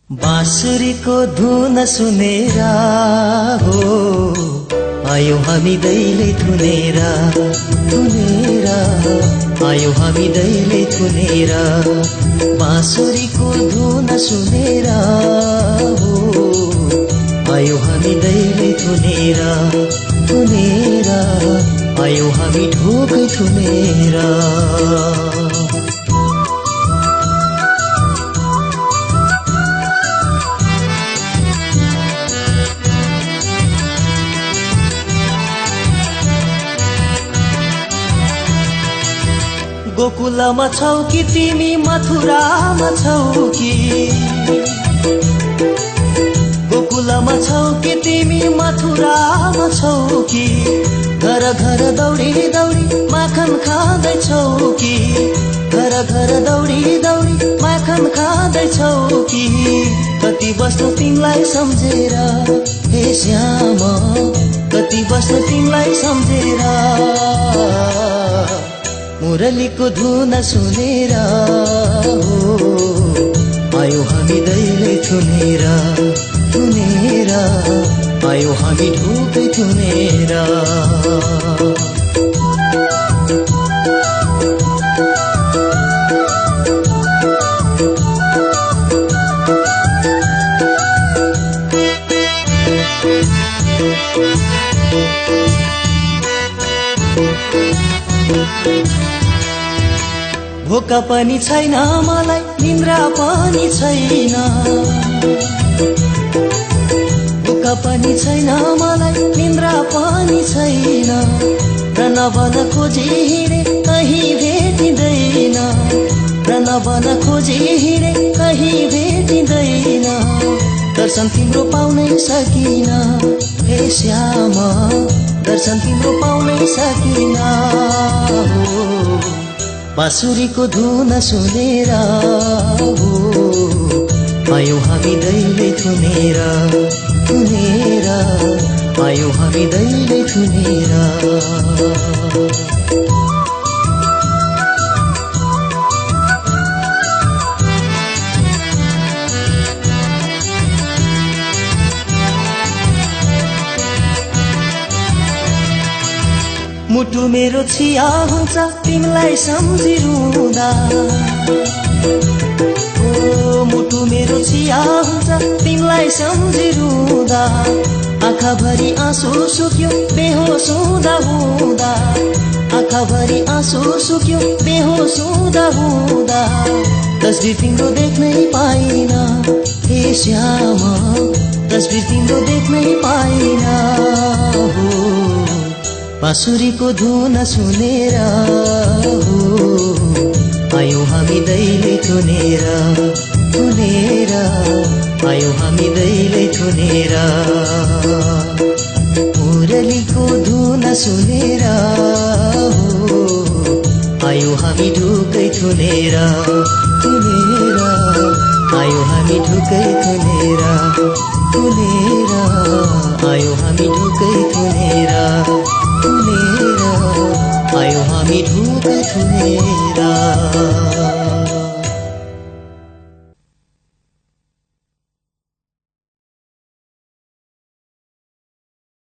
बाँसुरीको धुन सुनेर हो आयौं हामी दैले थुनेर थुनेर आयौं हामी दैले थुनेर बाँसुरीको धुन सुनेर हो आयौं हामी दैले थुनेर थुनेर आयौं हामी ढोकै थुनेर गोकुलमा छौ कि तिमी मथुरामा छौ कि गोकुलमा छौ कि तिमी मथुरामा छौ कि घर घर दौडी दौडी माखन खाँदैछौ कि घर घर दौडी दौडी माखन खाँदैछौ कि कति बस्नु तिमीलाई सम्झेर हे श्यामा कति बस्नु तिमीलाई सम्झेर मुरलीको धुन सुनेर हो आयौं हामी दैले थुनेर थुनेर आयौं हामी ढोकै थुनेर भोका पनि छैन मलाई निन्द्रा पनि छैन भोका पनि छैन मलाई निन्द्रा पनि छैन र नभन खोजी हिँडे कहीँ भेटिँदैन र नभन खोजी हिँडे कहीँ भेटिँदैन दर्शन तिम्रो पाउनै सकिन हे श्यामा दर्शन तिम्रो पाउनै सकिन बाँसुरीको धुन सुनेर हो आयौं हामी दैले थुनेर थुनेर आयौं हामी दैले थुनेर मुटु मेरो छिया हुन्छ तिमीलाई सम्झिरुँदा ओ मुटु मेरो छिया हुन्छ तिमीलाई सम्झिरुँदा आँखाभरि आँसु सुक्यो बेहोस हुँदा हुँदा आँखाभरि आँसु सुक्यो बेहोस हुँदा हुँदा तस्बिर तिम्रो देख्नै पाइन हे श्यामा तस्बिर तिम्रो देख्नै पाइन हो बाँसुरीको धुन सुनेर हो आयौं हामी दैले थुनेर थुनेर आयौं हामी दैले थुनेर मुरलीको धुन सुनेर हो आयौं हामी ढोकै थुनेर थुनेर आयौं हामी ढोकै थुनेर थुनेर आयौं हामी ढोकै थुनेर थुनेर आयौं हामी ढोकै थुनेर